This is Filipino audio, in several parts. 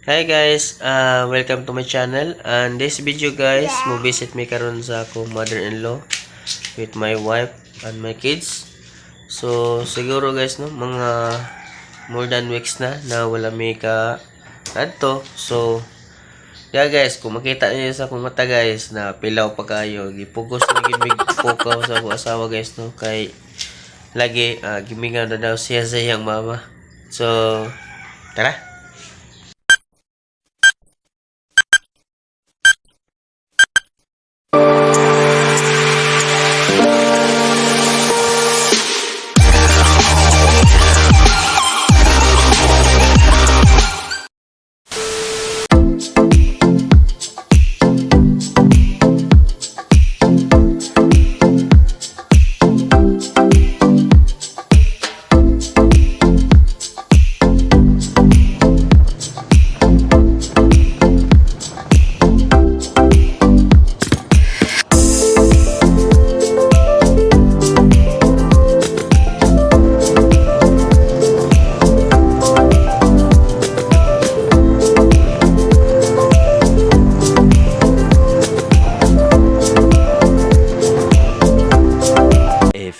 Hi guys, welcome to my channel. And this video guys, mo visit me karon sa akong mother-in-law with my wife and my kids. So siguro guys no, mga more than weeks na wala may ka adto. So yeah guys, kung makita niyo sa akong mata guys na pilaw pa kayo, gipugos na gid mig pukaw sa akong asawa guys no kay lagi gimingaw na daw siya sa iyang mama. So tara.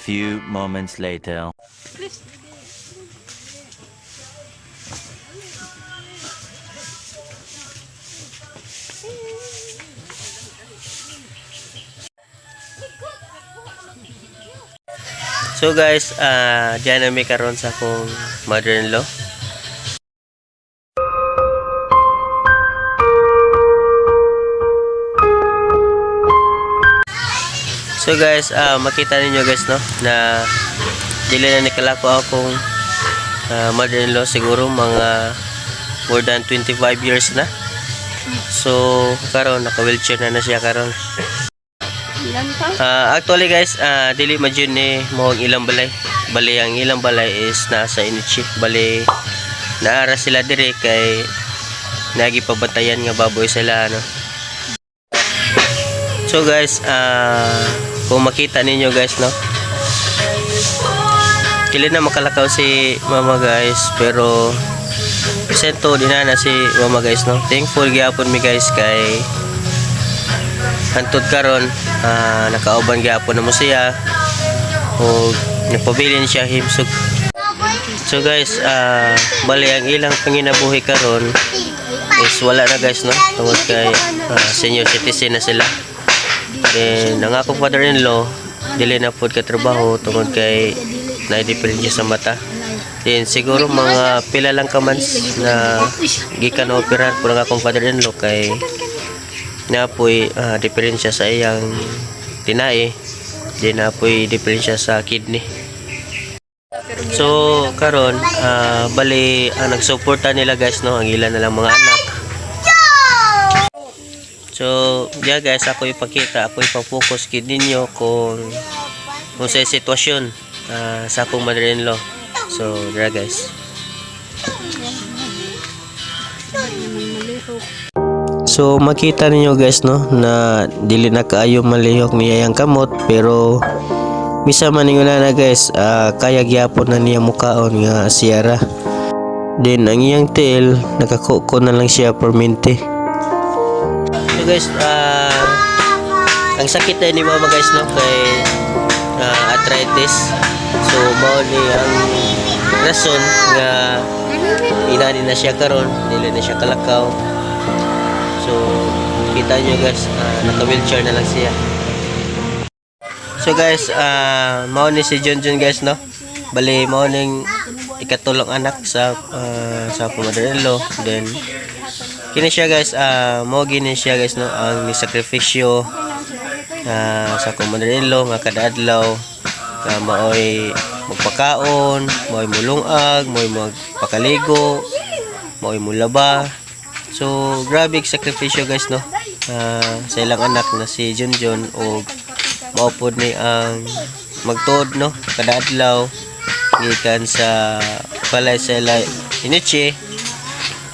Few moments later. So guys, diyan na may karon sa akong mother-in-law. So guys, makita ninyo guys no na dili na nikalako akong mother-in-law siguro mga more than 25 years na. So karon naka-wheelchair na siya karon. Actually guys, dili man jud ni mo ang ilang balay. Bali ang ilang balay is nasa Inichi. Bali naara sila dire kay nagipabantayan nga baboy sila no. So guys, kung makita ninyo guys no, kili na makalakaw si mama guys, pero presento din na si mama guys no. Thankful gyapon mi guys kay hantod karon nakauban gyapon na mo siya o napabilin siya himsog. So guys, bali ang ilang panginabuhi karon is wala na guys no, tungod kay senior citizen na sila. Then ang akong father-in-law dili na pod ka trabaho tungod kay na-depress siya sa mata. Then siguro mga pila lang ka months na gikan operar po ang akong father-in-law kay napoy diferensya sa iyang tinae, then napoy diferensya sa kidney. So karon bali ang nagsuporta nila guys no, ang ilan na lang mga anak. So, yeah guys, ako ipakita, ako ipapokus kid ninyo kung sa sitwasyon sa akong mother-in-law. So, there guys. So, makita ninyo guys no, na dili na kaayo malihok niya yung kamot, pero misa man na guys, kaya gyapon na niya mukaon nga siyara. Then, ang iyang tail, nakakuko na lang siya permente. So guys, ang sakit na ni mama guys no kay arthritis. So mao ni ang rason nga inani na siya karon, dili na siya kalakaw. So kita nyo guys, naka-wheelchair na lang siya. So guys, mao ni si Junjun guys no. Bali mao ning ikatulong anak sa mother-in-law. Then kini siya guys, mo gini siya guys no, ang nisakripisyo sa mother-in-law nga kada adlaw maoy magpakaon, maoy mulungag, maoy magpakaligo, maoy mulaba. So grabe sakripisyo guys no, sa ilang anak na si Junjun o maupod ni ang magtuod no kada adlaw gikan sa balay sa Inichi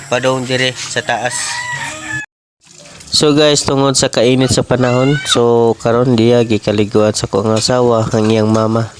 padong dire sa taas. So guys, tungod sa kainit sa panahon, so karon diya gikaliguan sa ko ang asawa ang iyang mama.